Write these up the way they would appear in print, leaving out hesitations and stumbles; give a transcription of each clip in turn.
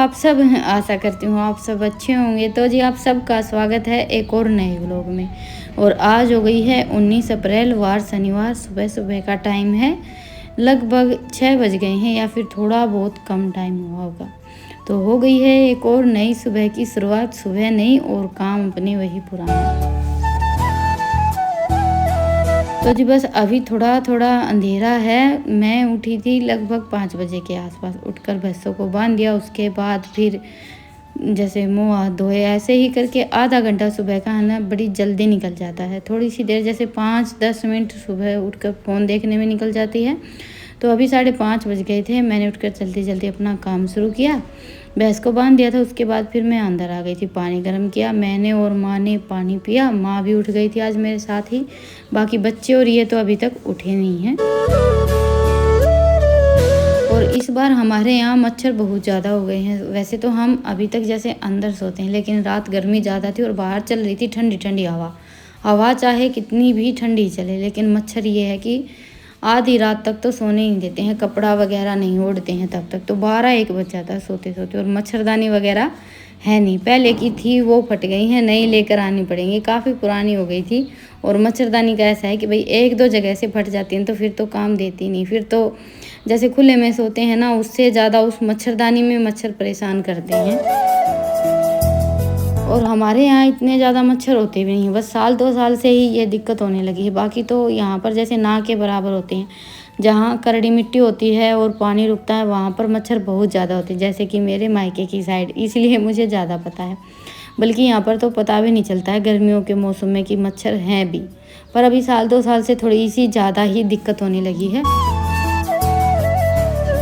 आप सब आशा करती हूँ आप सब अच्छे होंगे। तो जी आप सबका स्वागत है एक और नए व्लॉग में। और आज हो गई है 19 अप्रैल वार शनिवार, सुबह सुबह का टाइम है, लगभग 6 बज गए हैं या फिर थोड़ा बहुत कम टाइम हुआ होगा। तो हो गई है एक और नई सुबह की शुरुआत। सुबह नई और काम अपने वही पुराने। तो जी बस अभी थोड़ा थोड़ा अंधेरा है। मैं उठी थी लगभग 5 बजे के आसपास, उठकर भैंसों को बांध दिया। उसके बाद फिर जैसे मुँह हाथ धोए, ऐसे ही करके आधा घंटा सुबह का है ना बड़ी जल्दी निकल जाता है। थोड़ी सी देर जैसे 5-10 मिनट सुबह उठकर फ़ोन देखने में निकल जाती है। तो अभी 5:30 बज गए थे। मैंने उठकर जल्दी जल्दी अपना काम शुरू किया, भैंस को बांध दिया था। उसके बाद फिर मैं अंदर आ गई थी, पानी गर्म किया मैंने और माँ ने पानी पिया। माँ भी उठ गई थी आज मेरे साथ ही। बाकी बच्चे और ये तो अभी तक उठे नहीं हैं। और इस बार हमारे यहाँ मच्छर बहुत ज़्यादा हो गए हैं। वैसे तो हम अभी तक जैसे अंदर सोते हैं, लेकिन रात गर्मी ज़्यादा थी और बाहर चल रही थी ठंडी ठंडी हवा चाहे कितनी भी ठंडी चले, लेकिन मच्छर ये है कि आधी रात तक तो सोने ही नहीं देते हैं। कपड़ा वगैरह नहीं ओढ़ते हैं तब तक, तो 12-1 बज जाता है सोते सोते। और मच्छरदानी वगैरह है नहीं, पहले की थी वो फट गई हैं, नई लेकर आनी पड़ेंगी, काफ़ी पुरानी हो गई थी। और मच्छरदानी का ऐसा है कि भाई 1-2 जगह से फट जाती हैं तो फिर तो काम देती नहीं। फिर तो जैसे खुले में सोते हैं ना, उससे ज़्यादा उस मच्छरदानी में मच्छर परेशान करते हैं। और हमारे यहाँ इतने ज़्यादा मच्छर होते भी नहीं हैं, बस 1-2 साल से ही ये दिक्कत होने लगी है। बाकी तो यहाँ पर जैसे ना के बराबर होते हैं। जहाँ करड़ी मिट्टी होती है और पानी रुकता है वहाँ पर मच्छर बहुत ज़्यादा होते हैं, जैसे कि मेरे मायके की साइड, इसलिए मुझे ज़्यादा पता है। बल्कि यहाँ पर तो पता भी नहीं चलता है गर्मियों के मौसम में कि मच्छर हैं भी। पर अभी 1-2 साल से थोड़ी सी ज़्यादा ही दिक्कत होने लगी है,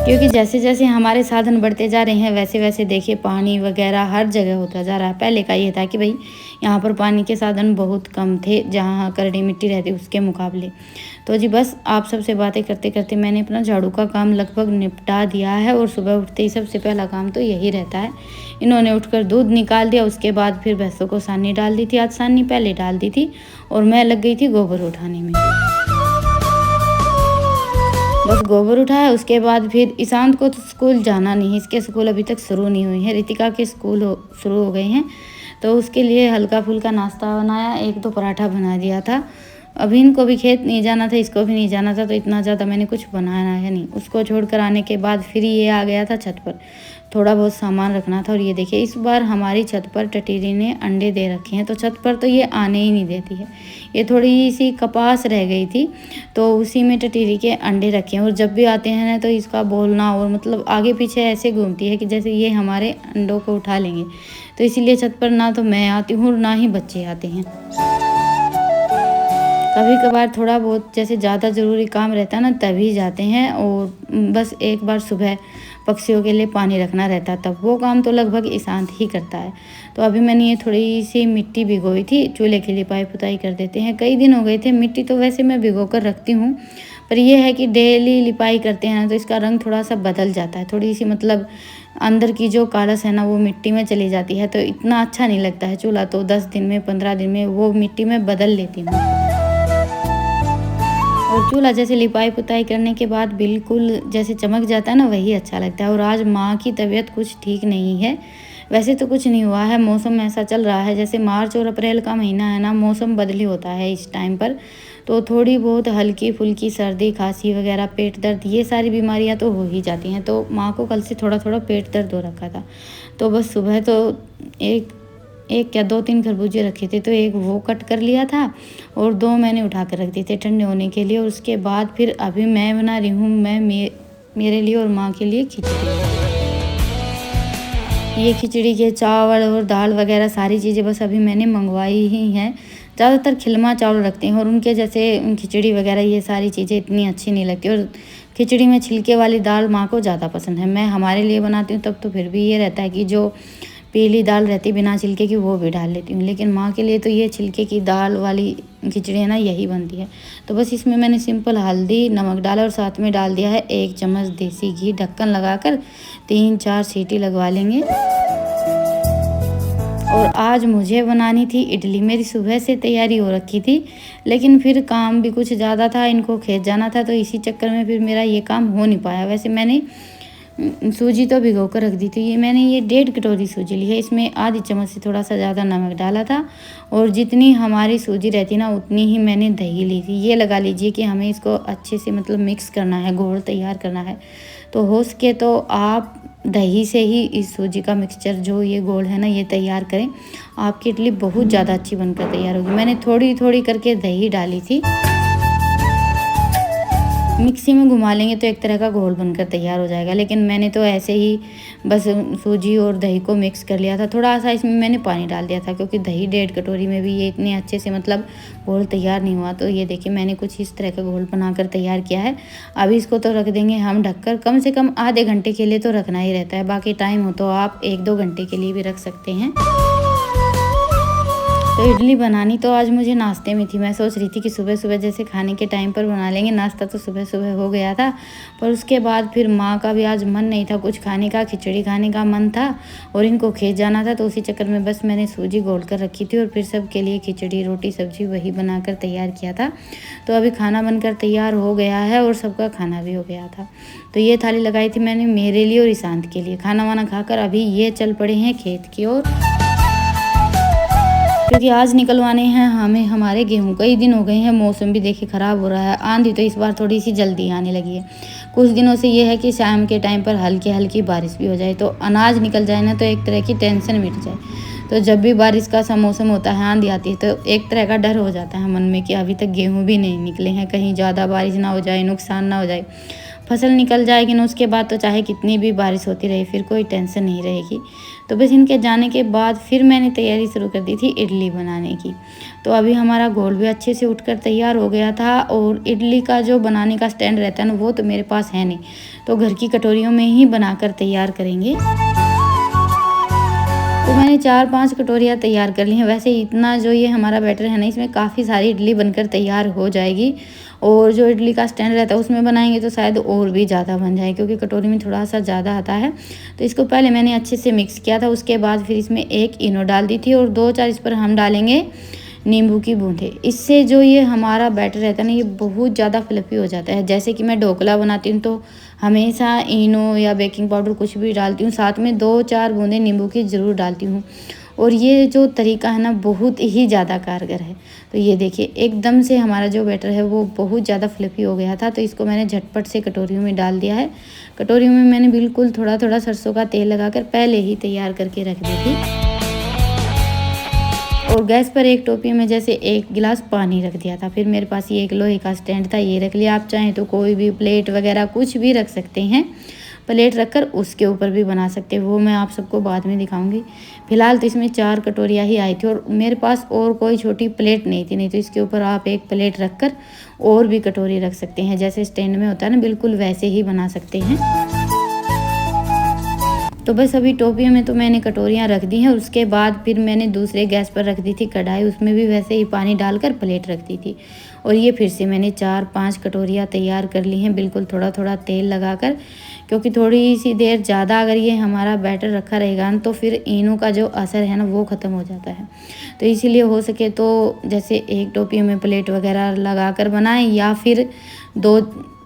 क्योंकि जैसे जैसे हमारे साधन बढ़ते जा रहे हैं वैसे वैसे देखिए पानी वगैरह हर जगह होता जा रहा है। पहले का ये था कि भाई यहाँ पर पानी के साधन बहुत कम थे, जहाँ करड़ी मिट्टी रहती उसके मुकाबले। तो जी बस आप सबसे बातें करते करते मैंने अपना झाड़ू का काम लगभग निपटा दिया है। और सुबह उठते ही सबसे पहला काम तो यही रहता है। इन्होंने उठकर दूध निकाल दिया, उसके बाद फिर भैंसों को सानी डाल दी थी। आज सानी पहले डाल दी थी और मैं लग गई थी गोबर उठाने में। बस गोबर उठाया, उसके बाद फिर ईशांत को तो स्कूल जाना नहीं, इसके स्कूल अभी तक शुरू नहीं हुए हैं। रितिका के स्कूल शुरू हो गए हैं, तो उसके लिए हल्का फुल्का नाश्ता बनाया, 1-2 पराठा बना दिया था। अभी इनको भी खेत नहीं जाना था, इसको भी नहीं जाना था, तो इतना ज़्यादा मैंने कुछ बनाया है नहीं। उसको छोड़कर आने के बाद फिर ये आ गया था छत पर, थोड़ा बहुत सामान रखना था। और ये देखिए इस बार हमारी छत पर टटीरी ने अंडे दे रखे हैं, तो छत पर तो ये आने ही नहीं देती है। ये थोड़ी सी कपास रह गई थी तो उसी में टटीरी के अंडे रखे हैं। और जब भी आते हैं ना तो इसका बोलना और मतलब आगे पीछे ऐसे घूमती है कि जैसे ये हमारे अंडों को उठा लेंगे। तो इसीलिए छत पर ना तो मैं आती हूँ और ना ही बच्चे आते हैं। कभी कभार थोड़ा बहुत जैसे ज़्यादा ज़रूरी काम रहता है ना तभी जाते हैं। और बस एक बार सुबह पक्षियों के लिए पानी रखना रहता है, तब वो काम तो लगभग ईशांत ही करता है। तो अभी मैंने ये थोड़ी सी मिट्टी भिगोई थी, चूल्हे के लिए पाइप पुताई कर देते हैं। कई दिन हो गए थे, मिट्टी तो वैसे मैं भिगो कर रखती हूँ, पर यह है कि डेली लिपाई करते हैं ना तो इसका रंग थोड़ा सा बदल जाता है। थोड़ी सी मतलब अंदर की जो कालस है ना वो मिट्टी में चली जाती है, तो इतना अच्छा नहीं लगता है। चूल्हा तो 10 दिन में 15 दिन में वो मिट्टी में बदल लेती हूँ। और चूल्हा जैसे लिपाई पुताई करने के बाद बिल्कुल जैसे चमक जाता है ना, वही अच्छा लगता है। और आज माँ की तबीयत कुछ ठीक नहीं है, वैसे तो कुछ नहीं हुआ है, मौसम ऐसा चल रहा है जैसे मार्च और अप्रैल का महीना है ना, मौसम बदली होता है इस टाइम पर। तो थोड़ी बहुत हल्की फुल्की सर्दी खांसी वगैरह पेट दर्द ये सारी बीमारियां तो हो ही जाती हैं। तो माँ को कल से थोड़ा थोड़ा पेट दर्द हो रखा था। तो बस सुबह तो एक 2-3 खरबूजे रखे थे, तो एक वो कट कर लिया था और 2 मैंने उठा कर रख दिए थे ठंडे होने के लिए। और उसके बाद फिर अभी मैं बना रही हूँ मेरे लिए और माँ के लिए खिचड़ी। ये खिचड़ी के चावल और दाल वगैरह सारी चीज़ें बस अभी मैंने मंगवाई ही हैं। ज़्यादातर खिलमा चावल रखते हैं और उनके जैसे खिचड़ी वगैरह ये सारी चीज़ें इतनी अच्छी नहीं लगती। और खिचड़ी में छिलके वाली दाल माँ को ज़्यादा पसंद है। मैं हमारे लिए बनाती हूँ तब तो फिर भी ये रहता है कि जो पीली दाल रहती बिना छिलके की वो भी डाल लेती हूँ, लेकिन माँ के लिए तो ये छिलके की दाल वाली खिचड़ी है ना यही बनती है। तो बस इसमें मैंने सिंपल हल्दी नमक डाला और साथ में डाल दिया है 1 चम्मच देसी घी। ढक्कन लगाकर 3-4 सीटी लगवा लेंगे। और आज मुझे बनानी थी इडली, मेरी सुबह से तैयारी हो रखी थी, लेकिन फिर काम भी कुछ ज़्यादा था, इनको खेत जाना था, तो इसी चक्कर में फिर मेरा ये काम हो नहीं पाया। वैसे मैंने सूजी तो भिगो कर रख दी थी। ये 1.5 कटोरी सूजी ली है, इसमें आधी चम्मच से थोड़ा सा ज़्यादा नमक डाला था और जितनी हमारी सूजी रहती ना उतनी ही मैंने दही ली थी। ये लगा लीजिए कि हमें इसको अच्छे से मतलब मिक्स करना है, घोल तैयार करना है। तो हो सके तो आप दही से ही इस सूजी का मिक्सचर जो ये घोल है ना ये तैयार करें, आपकी इडली बहुत ज़्यादा अच्छी बनकर तैयार होगी। मैंने थोड़ी थोड़ी करके दही डाली थी। मिक्सी में घुमा लेंगे तो एक तरह का घोल बनकर तैयार हो जाएगा, लेकिन मैंने तो ऐसे ही बस सूजी और दही को मिक्स कर लिया था। थोड़ा सा इसमें मैंने पानी डाल दिया था क्योंकि दही 1.5 कटोरी में भी ये इतने अच्छे से मतलब घोल तैयार नहीं हुआ। तो ये देखिए मैंने कुछ इस तरह का घोल बनाकर तैयार किया है। अभी इसको तो रख देंगे हम ढककर, कम से कम आधे घंटे के लिए तो रखना ही रहता है। बाकी टाइम हो तो आप 1-2 घंटे के लिए भी रख सकते हैं। तो इडली बनानी तो आज मुझे नाश्ते में थी। मैं सोच रही थी कि सुबह सुबह जैसे खाने के टाइम पर बना लेंगे, नाश्ता तो सुबह सुबह हो गया था। पर उसके बाद फिर माँ का भी आज मन नहीं था कुछ खाने का, खिचड़ी खाने का मन था और इनको खेत जाना था। तो उसी चक्कर में बस मैंने सूजी घोल कर रखी थी और फिर सबके लिए खिचड़ी रोटी सब्जी वही बनाकर तैयार किया था। तो अभी खाना बनकर तैयार हो गया है और सबका खाना भी हो गया था। तो ये थाली लगाई थी मैंने मेरे लिए और ईशांत के लिए। खाना वाना खाकर अभी ये चल पड़े हैं खेत की ओर, क्योंकि आज निकलवाने हैं हमें हमारे गेहूं। कई दिन हो गए हैं, मौसम भी देखिए ख़राब हो रहा है, आंधी तो इस बार थोड़ी सी जल्दी आने लगी है। कुछ दिनों से ये है कि शाम के टाइम पर हल्की हल्की बारिश भी हो जाए तो अनाज निकल जाए ना, तो एक तरह की टेंशन मिट जाए। तो जब भी बारिश का सा मौसम होता है, आंधी आती है, तो एक तरह का डर हो जाता है मन में कि अभी तक गेहूँ भी नहीं निकले हैं, कहीं ज़्यादा बारिश ना हो जाए, नुकसान ना हो जाए। फसल निकल जाएगी ना उसके बाद तो चाहे कितनी भी बारिश होती रहे फिर कोई टेंशन नहीं रहेगी। तो बस इनके जाने के बाद फिर मैंने तैयारी शुरू कर दी थी इडली बनाने की। तो अभी हमारा घोल भी अच्छे से उठकर तैयार हो गया था और इडली का जो बनाने का स्टैंड रहता है ना वो तो मेरे पास है नहीं, तो घर की कटोरियों में ही बनाकर तैयार करेंगे। तो मैंने 4-5 कटोरियाँ तैयार कर ली हैं। वैसे इतना जो ये हमारा बैटर है ना इसमें काफ़ी सारी इडली बनकर तैयार हो जाएगी और जो इडली का स्टैंड रहता है उसमें बनाएंगे तो शायद और भी ज़्यादा बन जाए, क्योंकि कटोरी में थोड़ा सा ज़्यादा आता है। तो इसको पहले मैंने अच्छे से मिक्स किया था, उसके बाद फिर इसमें 1 इनो डाल दी थी और 2-4 इस पर हम डालेंगे नींबू की बूंदें। इससे जो ये हमारा बैटर रहता है ना ये बहुत ज़्यादा फ्लफी हो जाता है। जैसे कि मैं ढोकला बनाती हूँ तो हमेशा इनो या बेकिंग पाउडर कुछ भी डालती हूँ, साथ में 2-4 बूंदें नींबू की ज़रूर डालती हूँ। और ये जो तरीका है ना बहुत ही ज़्यादा कारगर है। तो ये देखिए एकदम से हमारा जो बैटर है वो बहुत ज़्यादा फ्लफी हो गया था। तो इसको मैंने झटपट से कटोरियों में डाल दिया है। कटोरियों में मैंने बिल्कुल थोड़ा थोड़ा सरसों का तेल लगाकर पहले ही तैयार करके रख दी थी और गैस पर एक टोपी में जैसे 1 गिलास पानी रख दिया था। फिर मेरे पास ये एक लोहे का स्टैंड था, ये रख लिया। आप चाहें तो कोई भी प्लेट वगैरह कुछ भी रख सकते हैं, प्लेट रखकर उसके ऊपर भी बना सकते हैं, वो मैं आप सबको बाद में दिखाऊंगी। फिलहाल तो इसमें 4 कटोरियाँ ही आई थी और मेरे पास और कोई छोटी प्लेट नहीं थी, नहीं तो इसके ऊपर आप एक प्लेट रखकर और भी कटोरी रख सकते हैं, जैसे स्टैंड में होता है ना बिल्कुल वैसे ही बना सकते हैं। तो बस अभी टोपियों में तो मैंने कटोरियाँ रख दी हैं और उसके बाद फिर मैंने दूसरे गैस पर रख दी थी कढ़ाई, उसमें भी वैसे ही पानी डालकर प्लेट रख दी थी। और ये फिर से मैंने 4-5 कटोरियाँ तैयार कर ली हैं बिल्कुल थोड़ा थोड़ा तेल लगाकर, क्योंकि थोड़ी सी देर ज़्यादा अगर ये हमारा बैटर रखा रहेगा ना तो फिर इनो का जो असर है ना वो ख़त्म हो जाता है। तो इसीलिए हो सके तो जैसे एक टोपी में प्लेट वगैरह लगा कर बनाएं या फिर 2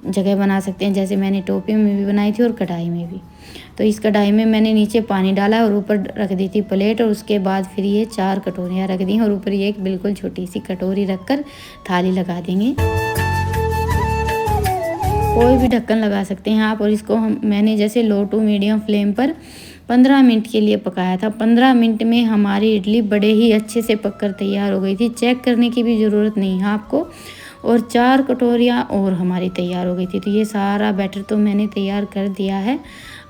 जगह बना सकते हैं, जैसे मैंने टोपी में भी बनाई थी और कढ़ाई में भी। तो इस कढ़ाई में मैंने नीचे पानी डाला और ऊपर रख दी थी प्लेट और उसके बाद फिर ये 4 कटोरियाँ रख दी और ऊपर ये एक बिल्कुल छोटी सी कटोरी रखकर थाली लगा देंगे। कोई भी ढक्कन लगा सकते हैं आप और इसको मैंने जैसे लो टू मीडियम फ्लेम पर 15 मिनट के लिए पकाया था। 15 मिनट में हमारी इडली बड़े ही अच्छे से पककर तैयार हो गई थी, चेक करने की भी ज़रूरत नहीं है आपको। और 4 कटोरियाँ और हमारी तैयार हो गई थी। तो ये सारा बैटर तो मैंने तैयार कर दिया है।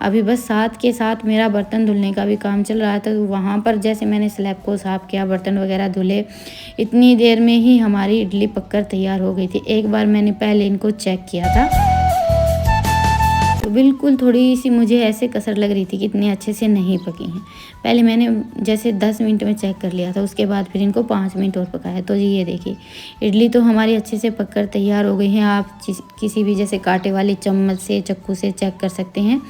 अभी बस साथ के साथ मेरा बर्तन धुलने का भी काम चल रहा था, तो वहाँ पर जैसे मैंने स्लैब को साफ़ किया, बर्तन वगैरह धुले, इतनी देर में ही हमारी इडली पककर तैयार हो गई थी। एक बार मैंने पहले इनको चेक किया था तो बिल्कुल थोड़ी सी मुझे ऐसे कसर लग रही थी कि इतने अच्छे से नहीं पकी हैं। पहले मैंने जैसे 10 मिनट में चेक कर लिया था, उसके बाद फिर इनको 5 मिनट और पकाया। तो जी ये देखिए इडली तो हमारी अच्छे से पककर तैयार हो गई हैं। आप किसी भी जैसे कांटे वाली चम्मच से, चक्कू से चेक कर सकते हैं।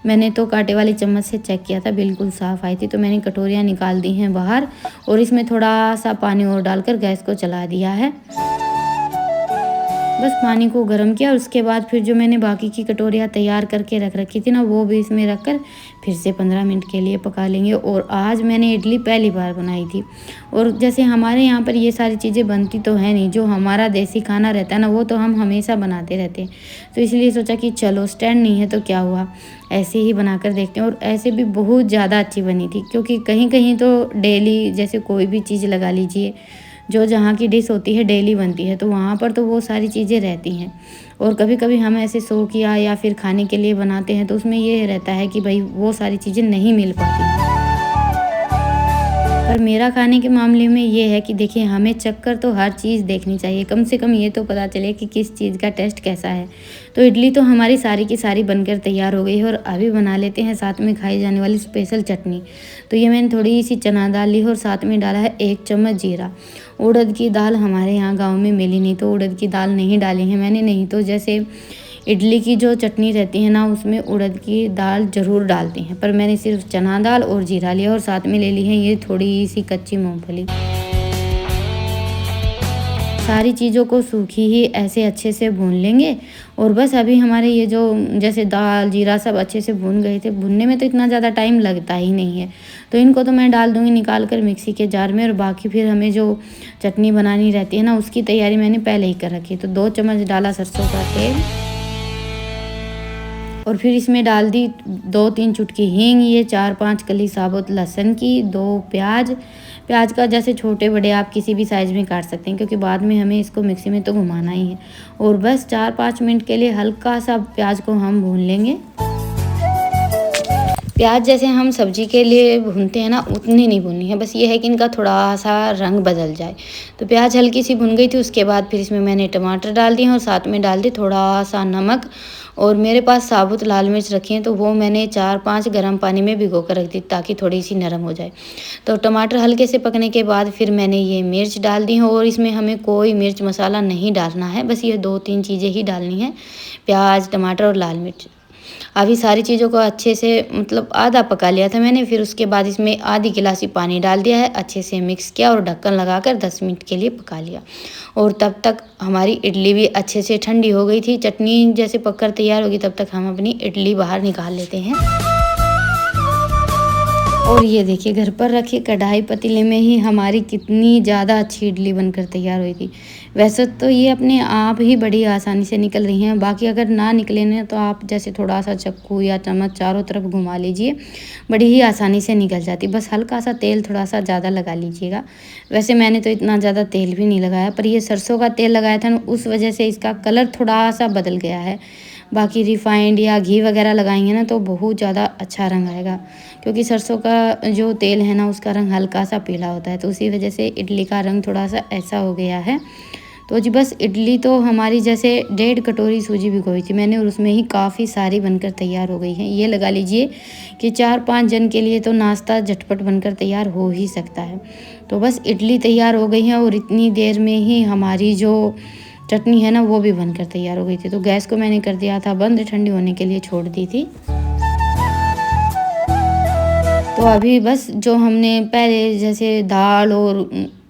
मैंने तो कांटे वाली चम्मच से चेक किया था, बिल्कुल साफ़ आई थी। तो मैंने कटोरियाँ निकाल दी हैं बाहर और इसमें थोड़ा सा पानी और डालकर गैस को चला दिया है। बस पानी को गर्म किया और उसके बाद फिर जो मैंने बाकी की कटोरियाँ तैयार करके रख रखी थी ना, वो भी इसमें रख कर फिर से 15 मिनट के लिए पका लेंगे। और आज मैंने इडली पहली बार बनाई थी, और जैसे हमारे यहाँ पर ये सारी चीज़ें बनती तो है नहीं, जो हमारा देसी खाना रहता है ना, वो तो हम हमेशा बनाते रहते हैं। तो इसलिए सोचा कि चलो स्टैंड नहीं है तो क्या हुआ, ऐसे ही बना कर देखते हैं। और ऐसे भी बहुत ज़्यादा अच्छी बनी थी, क्योंकि कहीं कहीं तो डेली जैसे कोई भी चीज़ लगा लीजिए, जो जहाँ की डिश होती है डेली बनती है, तो वहाँ पर तो वो सारी चीज़ें रहती हैं। और कभी कभी हम ऐसे शौकिया या फिर खाने के लिए बनाते हैं, तो उसमें ये रहता है कि भाई वो सारी चीज़ें नहीं मिल पाती। पर मेरा खाने के मामले में ये है कि देखिए, हमें चक्कर तो हर चीज़ देखनी चाहिए, कम से कम ये तो पता चले कि किस चीज़ का टेस्ट कैसा है। तो इडली तो हमारी सारी की सारी बनकर तैयार हो गई है, और अभी बना लेते हैं साथ में खाई जाने वाली स्पेशल चटनी। तो ये मैंने थोड़ी सी चना दाल ली और साथ में डाला है 1 चम्मच जीरा। उड़द की दाल हमारे यहाँ गाँव में मिली नहीं, तो उड़द की दाल नहीं डाली है मैंने। नहीं तो जैसे इडली की जो चटनी रहती है ना, उसमें उड़द की दाल ज़रूर डालते हैं, पर मैंने सिर्फ चना दाल और जीरा लिया, और साथ में ले ली है ये थोड़ी सी कच्ची मूंगफली। सारी चीज़ों को सूखी ही ऐसे अच्छे से भून लेंगे। और बस अभी हमारे ये जो जैसे दाल जीरा सब अच्छे से भून गए थे, भुनने में तो इतना ज़्यादा टाइम लगता ही नहीं है। तो इनको तो मैं डाल दूँगी निकाल कर मिक्सी के जार में, और बाकी फिर हमें जो चटनी बनानी रहती है ना, उसकी तैयारी मैंने पहले ही कर रखी है। तो 2 चम्मच डाला सरसों का तेल, और फिर इसमें डाल दी 2-3 चुटकी हींग, ये 4-5 कली साबुत लहसुन की, 2 प्याज। प्याज का जैसे छोटे बड़े आप किसी भी साइज़ में काट सकते हैं, क्योंकि बाद में हमें इसको मिक्सी में तो घुमाना ही है। और बस 4-5 मिनट के लिए हल्का सा प्याज को हम भून लेंगे। प्याज जैसे हम सब्जी के लिए भूनते हैं ना, उतनी नहीं भूननी है, बस ये है कि इनका थोड़ा सा रंग बदल जाए। तो प्याज हल्की सी भुन गई थी, उसके बाद फिर इसमें मैंने टमाटर डाल दिए और साथ में डाल दी थोड़ा सा नमक। और मेरे पास साबुत लाल मिर्च रखी हैं, तो वो मैंने 4-5 गर्म पानी में भिगो कर रख दी, ताकि थोड़ी सी नरम हो जाए। तो टमाटर हल्के से पकने के बाद फिर मैंने ये मिर्च डाल दी है, और इसमें हमें कोई मिर्च मसाला नहीं डालना है, बस ये 2-3 चीज़ें ही डालनी है, प्याज टमाटर और लाल मिर्च। अभी सारी चीज़ों को अच्छे से मतलब आधा पका लिया था मैंने, फिर उसके बाद इसमें आधी गिलासी पानी डाल दिया है, अच्छे से मिक्स किया और ढक्कन लगाकर 10 मिनट के लिए पका लिया। और तब तक हमारी इडली भी अच्छे से ठंडी हो गई थी। चटनी जैसे पककर तैयार होगी, तब तक हम अपनी इडली बाहर निकाल लेते हैं। और ये देखिए, घर पर रखी कढ़ाई पतीले में ही हमारी कितनी ज़्यादा अच्छी इडली बनकर तैयार हुई थी। वैसे तो ये अपने आप ही बड़ी आसानी से निकल रही हैं, बाकी अगर ना निकले ना, तो आप जैसे थोड़ा सा चक्कू या चम्मच चारों तरफ घुमा लीजिए, बड़ी ही आसानी से निकल जाती। बस हल्का सा तेल थोड़ा सा ज़्यादा लगा लीजिएगा। वैसे मैंने तो इतना ज़्यादा तेल भी नहीं लगाया, पर ये सरसों का तेल लगाया था ना, उस वजह से इसका कलर थोड़ा सा बदल गया है। बाकी रिफाइंड या घी वगैरह लगाएंगे ना, तो बहुत ज़्यादा अच्छा रंग आएगा, क्योंकि सरसों का जो तेल है ना, उसका रंग हल्का सा पीला होता है, तो उसी वजह से इडली का रंग थोड़ा सा ऐसा हो गया है। तो जी बस इडली तो हमारी जैसे 1.5 कटोरी सूजी भिगोई थी मैंने, और उसमें ही काफ़ी सारी बनकर तैयार हो गई हैं। ये लगा लीजिए कि 4-5 जन के लिए तो नाश्ता झटपट बनकर तैयार हो ही सकता है। तो बस इडली तैयार हो गई है, और इतनी देर में ही हमारी जो चटनी है ना, वो भी बनकर तैयार हो गई थी। तो गैस को मैंने कर दिया था बंद, ठंडी होने के लिए छोड़ दी थी। तो अभी बस जो हमने पहले जैसे दाल और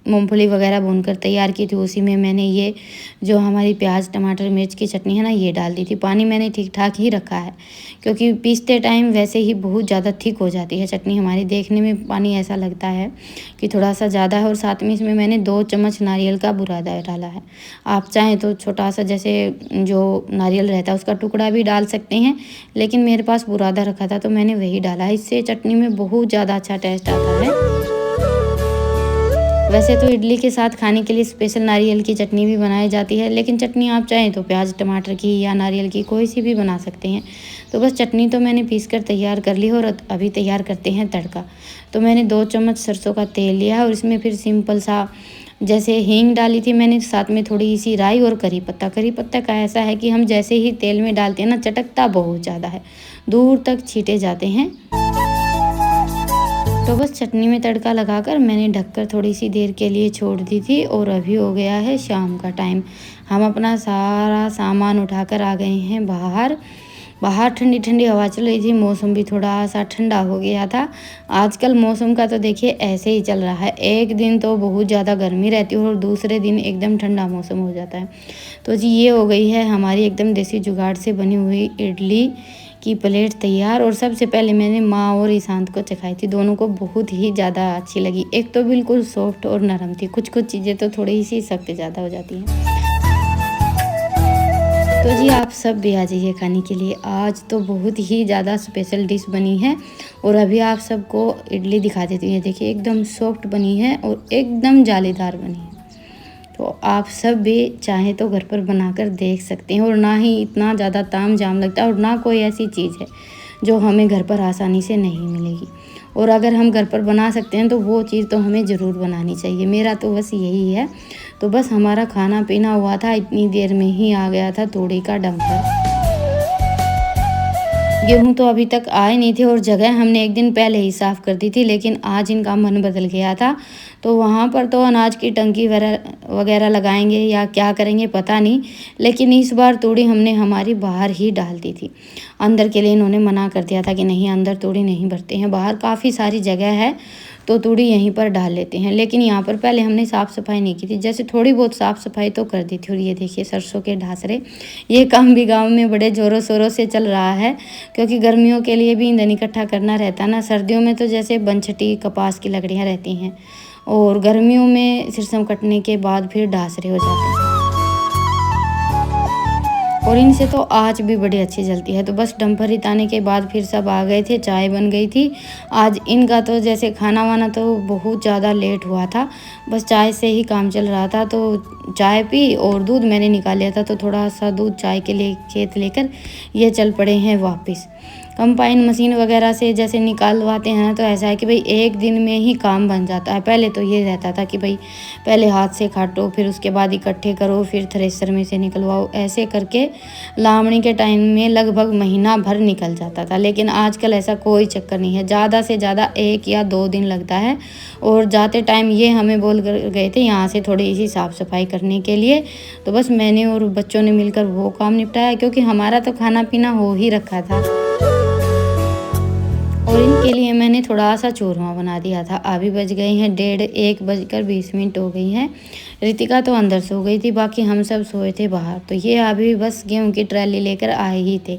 मूँगफली वगैरह भूनकर तैयार की थी, उसी में मैंने ये जो हमारी प्याज टमाटर मिर्च की चटनी है ना, ये डाल दी थी। पानी मैंने ठीक ठाक ही रखा है, क्योंकि पीसते टाइम वैसे ही बहुत ज़्यादा थिक हो जाती है चटनी हमारी, देखने में पानी ऐसा लगता है कि थोड़ा सा ज़्यादा है। और साथ में इसमें मैंने 2 चम्मच नारियल का बुरादा डाला है। आप चाहें तो छोटा सा जैसे जो नारियल रहता है उसका टुकड़ा भी डाल सकते हैं, लेकिन मेरे पास बुरादा रखा था तो मैंने वही डाला है। इससे चटनी में बहुत ज़्यादा अच्छा टेस्ट आता है। वैसे तो इडली के साथ खाने के लिए स्पेशल नारियल की चटनी भी बनाई जाती है, लेकिन चटनी आप चाहें तो प्याज टमाटर की या नारियल की कोई सी भी बना सकते हैं। तो बस चटनी तो मैंने पीस कर तैयार कर ली, और अभी तैयार करते हैं तड़का। तो मैंने 2 चम्मच सरसों का तेल लिया है, और इसमें फिर सिंपल सा जैसे हींग डाली थी मैंने, साथ में थोड़ी सी राई और करी पत्ता। करी पत्ता का ऐसा है कि हम जैसे ही तेल में डालते हैं ना, चटकता बहुत ज़्यादा है, दूर तक छींटे जाते हैं। तो बस चटनी में तड़का लगाकर मैंने ढककर थोड़ी सी देर के लिए छोड़ दी थी। और अभी हो गया है शाम का टाइम। हम अपना सारा सामान उठाकर आ गए हैं बाहर, बाहर ठंडी ठंडी हवा चल रही थी, मौसम भी थोड़ा सा ठंडा हो गया था। आजकल मौसम का तो देखिए ऐसे ही चल रहा है, एक दिन तो बहुत ज़्यादा गर्मी रहती है और दूसरे दिन एकदम ठंडा मौसम हो जाता है। तो जी ये हो गई है हमारी एकदम देसी जुगाड़ से बनी हुई इडली की प्लेट तैयार। और सबसे पहले मैंने माँ और ईशांत को चखाई थी, दोनों को बहुत ही ज़्यादा अच्छी लगी। एक तो बिल्कुल सॉफ्ट और नरम थी, कुछ कुछ चीज़ें तो थोड़ी सी सख्त ज़्यादा हो जाती हैं। तो जी आप सब भी आ जाइए खाने के लिए, आज तो बहुत ही ज़्यादा स्पेशल डिश बनी है। और अभी आप सबको इडली दिखा देती हूँ, देखिए एकदम सॉफ्ट बनी है और एकदम जालीदार बनी है। तो आप सब भी चाहें तो घर पर बनाकर देख सकते हैं। और ना ही इतना ज़्यादा ताम झाम लगता है और ना कोई ऐसी चीज़ है जो हमें घर पर आसानी से नहीं मिलेगी। और अगर हम घर पर बना सकते हैं तो वो चीज़ तो हमें ज़रूर बनानी चाहिए, मेरा तो बस यही है। तो बस हमारा खाना पीना हुआ था, इतनी देर में ही आ गया था तोड़ी का डंपर। गेहूँ तो अभी तक आए नहीं थे और जगह हमने एक दिन पहले ही साफ़ कर दी थी, लेकिन आज इनका मन बदल गया था। तो वहाँ पर तो अनाज की टंकी वगैरह लगाएंगे या क्या करेंगे पता नहीं, लेकिन इस बार तूड़ी हमने हमारी बाहर ही डाल दी थी। अंदर के लिए इन्होंने मना कर दिया था कि नहीं, अंदर तूड़ी नहीं भरते हैं, बाहर काफ़ी सारी जगह है तो तूड़ी यहीं पर डाल लेते हैं। लेकिन यहाँ पर पहले हमने साफ़ सफाई नहीं की थी, जैसे थोड़ी बहुत साफ़ सफाई तो कर दी थी। और ये देखिए सरसों के ढासरे, ये काम भी गांव में बड़े ज़ोरों शोरों से चल रहा है, क्योंकि गर्मियों के लिए भी ईंधन इकट्ठा करना रहता है ना। सर्दियों में तो जैसे बनछटी कपास की लकड़ियाँ रहती हैं और गर्मियों में सिरसों कटने के बाद फिर ढासरे हो जाते हैं और इनसे तो आँच भी बड़ी अच्छी जलती है। तो बस डंपर रिताने के बाद फिर सब आ गए थे, चाय बन गई थी। आज इनका तो जैसे खाना वाना तो बहुत ज़्यादा लेट हुआ था, बस चाय से ही काम चल रहा था। तो चाय पी और दूध मैंने निकाल लिया था, तो थोड़ा सा दूध चाय के लिए खेत लेकर ये चल पड़े हैं वापस। कंबाइन मशीन वगैरह से जैसे निकालवाते हैं तो ऐसा है कि भाई एक दिन में ही काम बन जाता है। पहले तो ये रहता था कि भाई पहले हाथ से काटो, फिर उसके बाद इकट्ठे करो, फिर थ्रेसर में से निकलवाओ, ऐसे करके लावणी के टाइम में लगभग महीना भर निकल जाता था। लेकिन आजकल ऐसा कोई चक्कर नहीं है, ज़्यादा से ज़्यादा 1 या 2 दिन लगता है। और जाते टाइम ये हमें बोल कर गए थे यहाँ से थोड़ी सी साफ़ सफाई करने के लिए, तो बस मैंने और बच्चों ने मिलकर वो काम निपटाया, क्योंकि हमारा तो खाना पीना हो ही रखा था। और इनके लिए मैंने थोड़ा सा चूरमा बना दिया था। अभी बज गए हैं 1:30 हो गई हैं। रितिका तो अंदर सो गई थी, बाकी हम सब सोए थे बाहर। तो ये अभी बस गेहूं की ट्राली लेकर आए ही थे,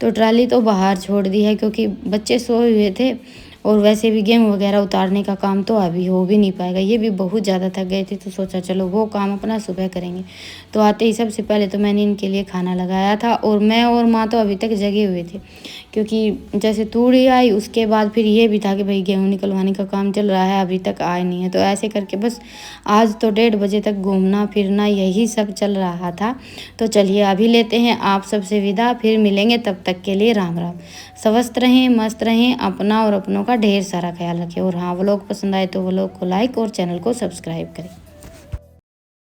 तो ट्राली तो बाहर छोड़ दी है क्योंकि बच्चे सोए हुए थे। और वैसे भी गेहूँ वगैरह उतारने का काम तो अभी हो भी नहीं पाएगा, ये भी बहुत ज़्यादा थक गए थे, तो सोचा चलो वो काम अपना सुबह करेंगे। तो आते ही सबसे पहले तो मैंने इनके लिए खाना लगाया था और मैं और माँ तो अभी तक जगे हुए थे, क्योंकि जैसे तूड़ी आई उसके बाद फिर ये भी था कि भाई गेहूँ निकलवाने का काम चल रहा है, अभी तक आए नहीं है। तो ऐसे करके बस आज तो 1:30 बजे तक घूमना फिरना यही सब चल रहा था। तो चलिए अभी लेते हैं आप सबसे विदा, फिर मिलेंगे, तब तक के लिए राम राम। स्वस्थ रहें, मस्त रहें, अपना और अपनों का ढेर सारा ख्याल रखें। और हाँ, व्लॉग पसंद आए तो व्लॉग को लाइक और चैनल को सब्सक्राइब करें।